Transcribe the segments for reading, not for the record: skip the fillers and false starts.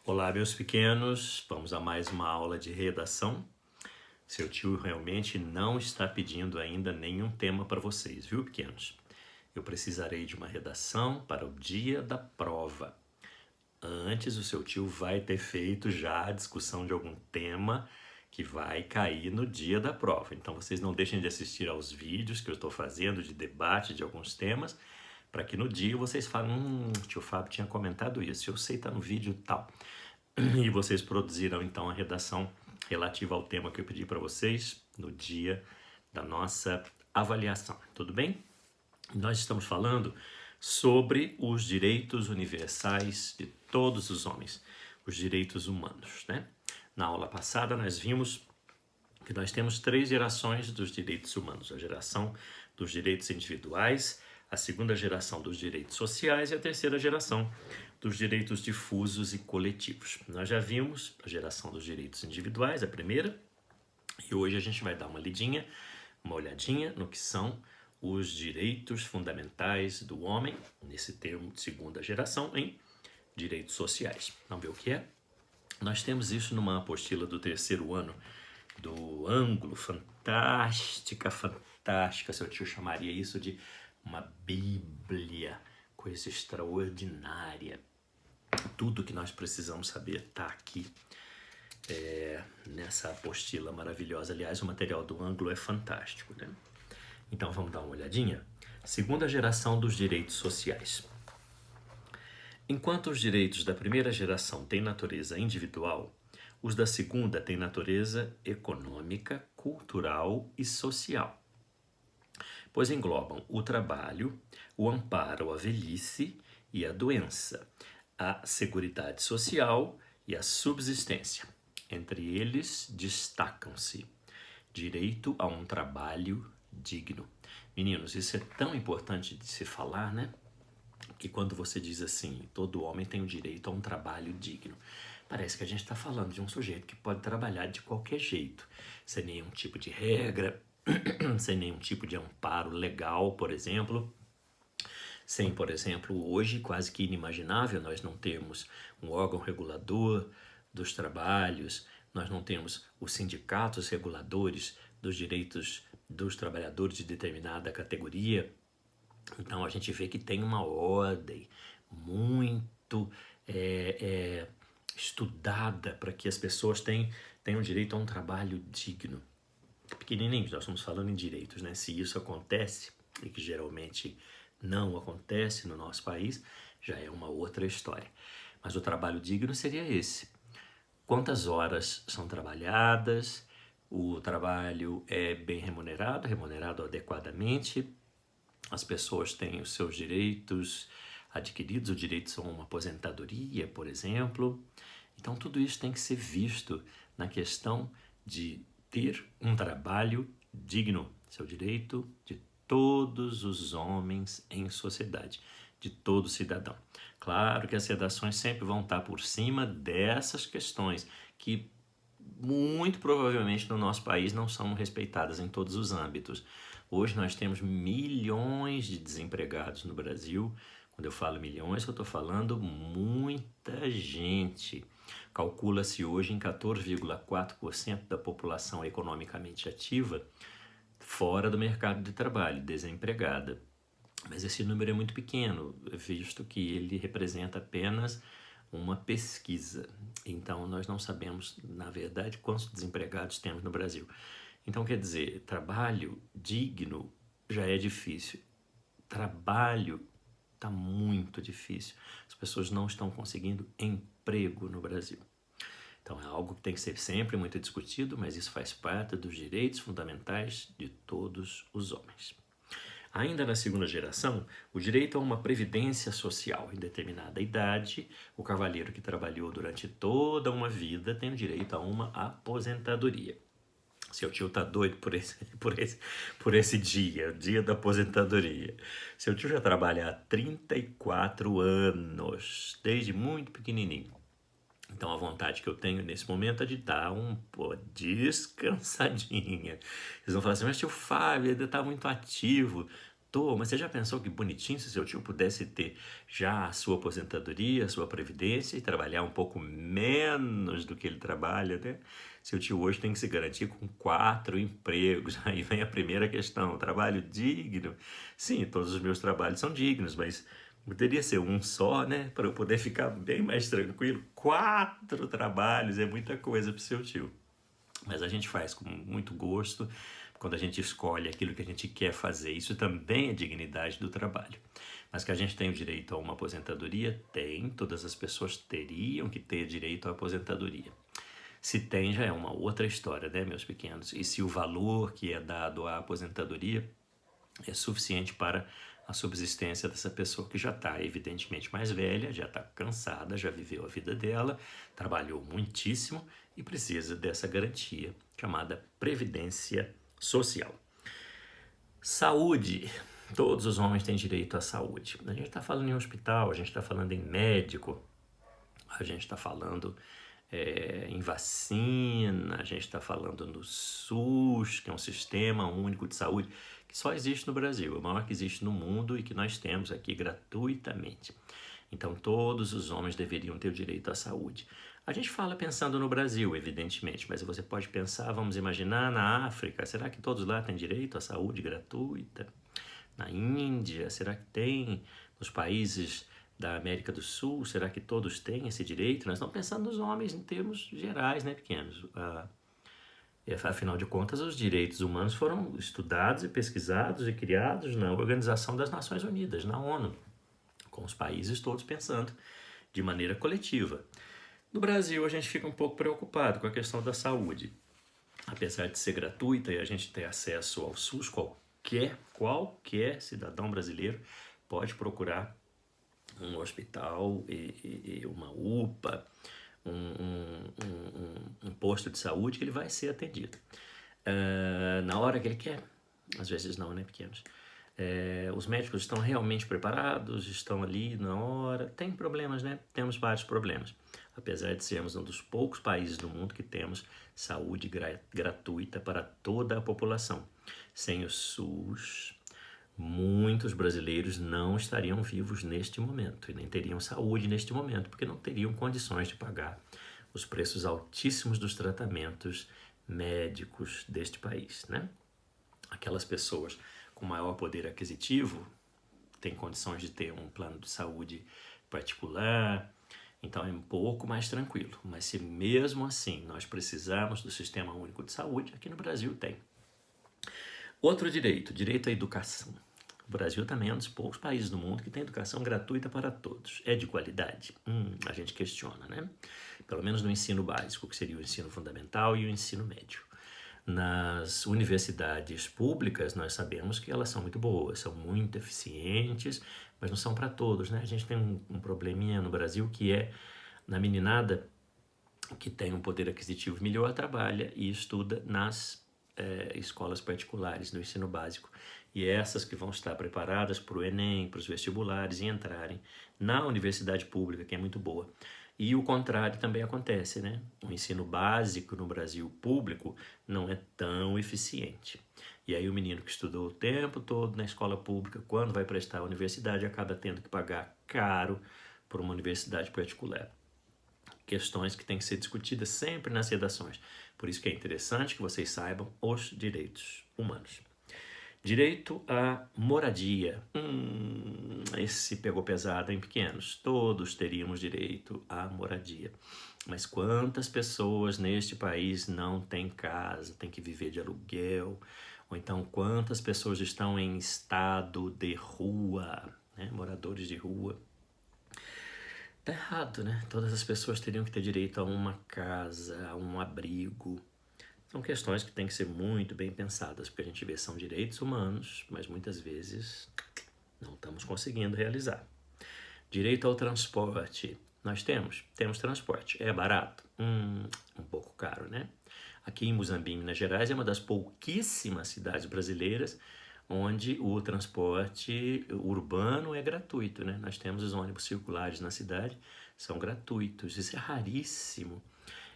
Olá, meus pequenos, vamos a mais uma aula de redação. Seu tio realmente não está pedindo ainda nenhum tema para vocês, viu, pequenos? Eu precisarei de uma redação para o dia da prova. Antes, o seu tio vai ter feito já a discussão de algum tema que vai cair no dia da prova. Então, vocês não deixem de assistir aos vídeos que eu estou fazendo de debate de alguns temas, para que no dia vocês falem, tio Fábio tinha comentado isso, eu sei, tá no vídeo tal. E vocês produzirão então a redação relativa ao tema que eu pedi para vocês no dia da nossa avaliação, tudo bem? Nós estamos falando sobre os direitos universais de todos os homens, os direitos humanos, né? Na aula passada nós vimos que nós temos 3 gerações dos direitos humanos: a geração dos direitos individuais, a segunda geração dos direitos sociais e a terceira geração dos direitos difusos e coletivos. Nós já vimos a geração dos direitos individuais, a primeira, e hoje a gente vai dar uma olhadinha no que são os direitos fundamentais do homem, nesse termo de segunda geração, em direitos sociais. Vamos ver o que é? Nós temos isso numa apostila do 3º ano do Ângulo, fantástica, seu tio chamaria isso de uma bíblia, coisa extraordinária. Tudo que nós precisamos saber está aqui nessa apostila maravilhosa. Aliás, o material do Ângulo é fantástico, né? Então vamos dar uma olhadinha? Segunda geração dos direitos sociais. Enquanto os direitos da primeira geração têm natureza individual, os da segunda têm natureza econômica, cultural e social, pois englobam o trabalho, o amparo à velhice e à doença, a seguridade social e a subsistência. Entre eles destacam-se direito a um trabalho digno. Meninos, isso é tão importante de se falar, né? Que quando você diz assim, todo homem tem o direito a um trabalho digno, parece que a gente está falando de um sujeito que pode trabalhar de qualquer jeito, sem nenhum tipo de regra, sem nenhum tipo de amparo legal, por exemplo. Sem, por exemplo, hoje quase que inimaginável nós não termos um órgão regulador dos trabalhos, nós não temos os sindicatos reguladores dos direitos dos trabalhadores de determinada categoria. Então a gente vê que tem uma ordem muito estudada para que as pessoas tenham direito a um trabalho digno. Pequenininhos, nós estamos falando em direitos, né? Se isso acontece, e que geralmente não acontece no nosso país, já é uma outra história. Mas o trabalho digno seria esse. Quantas horas são trabalhadas, o trabalho é bem remunerado adequadamente, as pessoas têm os seus direitos adquiridos, o direito a uma aposentadoria, por exemplo. Então tudo isso tem que ser visto na questão de ter um trabalho digno, seu direito de todos os homens em sociedade, de todo cidadão. Claro que as redações sempre vão estar por cima dessas questões que muito provavelmente no nosso país não são respeitadas em todos os âmbitos. Hoje nós temos milhões de desempregados no Brasil. Quando eu falo milhões, eu estou falando muita gente. Calcula-se hoje em 14,4% da população economicamente ativa fora do mercado de trabalho, desempregada. Mas esse número é muito pequeno, visto que ele representa apenas uma pesquisa. Então, nós não sabemos, na verdade, quantos desempregados temos no Brasil. Então, quer dizer, trabalho digno já é difícil. Trabalho está muito difícil. As pessoas não estão conseguindo emprego no Brasil. Então, é algo que tem que ser sempre muito discutido, mas isso faz parte dos direitos fundamentais de todos os homens. Ainda na segunda geração, o direito a uma previdência social em determinada idade, o cavalheiro que trabalhou durante toda uma vida tem o direito a uma aposentadoria. Seu tio tá doido por esse dia, o dia da aposentadoria. Seu tio já trabalha há 34 anos, desde muito pequenininho. Então a vontade que eu tenho nesse momento é de dar descansadinha. Eles vão falar assim, mas tio Fábio ainda está muito ativo. aposentou, mas você já pensou que bonitinho se seu tio pudesse ter já a sua aposentadoria, a sua previdência e trabalhar um pouco menos do que ele trabalha, né? Seu tio hoje tem que se garantir com 4 empregos. Aí vem a primeira questão, trabalho digno? Sim, todos os meus trabalhos são dignos, mas poderia ser um só, né? Para eu poder ficar bem mais tranquilo. 4 trabalhos é muita coisa para o seu tio. Mas a gente faz com muito gosto quando a gente escolhe aquilo que a gente quer fazer. Isso também é dignidade do trabalho. Mas que a gente tem o direito a uma aposentadoria? Tem. Todas as pessoas teriam que ter direito à aposentadoria. Se tem, já é uma outra história, né, meus pequenos? E se o valor que é dado à aposentadoria é suficiente para a subsistência dessa pessoa que já está evidentemente mais velha, já está cansada, já viveu a vida dela, trabalhou muitíssimo e precisa dessa garantia chamada previdência social. Saúde. Todos os homens têm direito à saúde. A gente está falando em hospital, a gente está falando em médico, a gente está falando em vacina, a gente está falando no SUS, que é um sistema único de saúde, que só existe no Brasil, é o maior que existe no mundo e que nós temos aqui gratuitamente. Então, todos os homens deveriam ter o direito à saúde. A gente fala pensando no Brasil, evidentemente, mas você pode pensar, vamos imaginar, na África, será que todos lá têm direito à saúde gratuita? Na Índia, será que tem? Nos países da América do Sul, será que todos têm esse direito? Nós estamos pensando nos homens em termos gerais, né, pequenos? Afinal de contas, os direitos humanos foram estudados e pesquisados e criados na Organização das Nações Unidas, na ONU, com os países todos pensando de maneira coletiva. No Brasil, a gente fica um pouco preocupado com a questão da saúde. Apesar de ser gratuita e a gente ter acesso ao SUS, qualquer cidadão brasileiro pode procurar um hospital e uma UPA, um posto de saúde que ele vai ser atendido. Na hora que ele quer, às vezes não, né, pequenos? Os médicos estão realmente preparados, estão ali na hora. Tem problemas, né? Temos vários problemas. Apesar de sermos um dos poucos países do mundo que temos saúde gratuita para toda a população. Sem o SUS, muitos brasileiros não estariam vivos neste momento e nem teriam saúde neste momento, porque não teriam condições de pagar os preços altíssimos dos tratamentos médicos deste país, né? Aquelas pessoas com maior poder aquisitivo têm condições de ter um plano de saúde particular, então é um pouco mais tranquilo. Mas se mesmo assim nós precisarmos do Sistema Único de Saúde, aqui no Brasil tem. Outro direito à educação. O Brasil também é um dos poucos países do mundo que tem educação gratuita para todos. É de qualidade? A gente questiona, né? Pelo menos no ensino básico, que seria o ensino fundamental e o ensino médio. Nas universidades públicas, nós sabemos que elas são muito boas, são muito eficientes, mas não são para todos, né? A gente tem um probleminha no Brasil que é, na meninada que tem um poder aquisitivo melhor, trabalha e estuda nas escolas particulares no ensino básico. E essas que vão estar preparadas para o Enem, para os vestibulares e entrarem na universidade pública, que é muito boa. E o contrário também acontece, né? O ensino básico no Brasil público não é tão eficiente. E aí o menino que estudou o tempo todo na escola pública, quando vai prestar a universidade, acaba tendo que pagar caro por uma universidade particular. Questões que têm que ser discutidas sempre nas redações. Por isso que é interessante que vocês saibam os direitos humanos. Direito à moradia. Esse pegou pesado em pequenos. Todos teríamos direito à moradia. Mas quantas pessoas neste país não têm casa, têm que viver de aluguel? Ou então quantas pessoas estão em estado de rua, né? Moradores de rua? Tá errado, né? Todas as pessoas teriam que ter direito a uma casa, a um abrigo. São questões que têm que ser muito bem pensadas, porque a gente vê são direitos humanos, mas muitas vezes não estamos conseguindo realizar. Direito ao transporte. Nós temos transporte. É barato? Um pouco caro, né? Aqui em Muzambique, Minas Gerais, é uma das pouquíssimas cidades brasileiras onde o transporte urbano é gratuito, né? Nós temos os ônibus circulares na cidade, são gratuitos. Isso é raríssimo.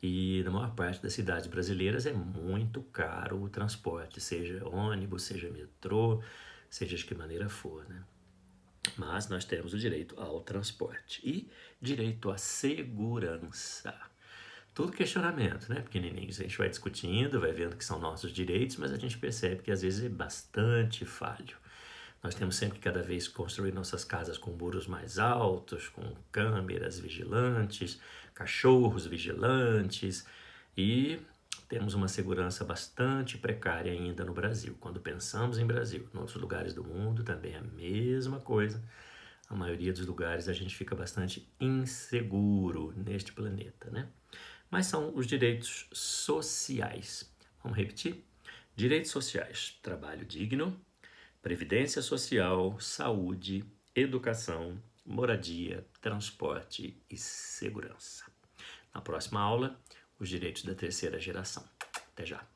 E na maior parte das cidades brasileiras é muito caro o transporte, seja ônibus, seja metrô, seja de que maneira for, né? Mas nós temos o direito ao transporte e direito à segurança. Tudo questionamento, né, pequenininhos? A gente vai discutindo, vai vendo que são nossos direitos, mas a gente percebe que às vezes é bastante falho. Nós temos sempre que cada vez construir nossas casas com muros mais altos, com câmeras vigilantes, cachorros vigilantes e temos uma segurança bastante precária ainda no Brasil. Quando pensamos em Brasil, em outros lugares do mundo também é a mesma coisa. A maioria dos lugares a gente fica bastante inseguro neste planeta, né? Mas são os direitos sociais. Vamos repetir? Direitos sociais: trabalho digno, previdência social, saúde, educação, moradia, transporte e segurança. Na próxima aula, os direitos da terceira geração. Até já!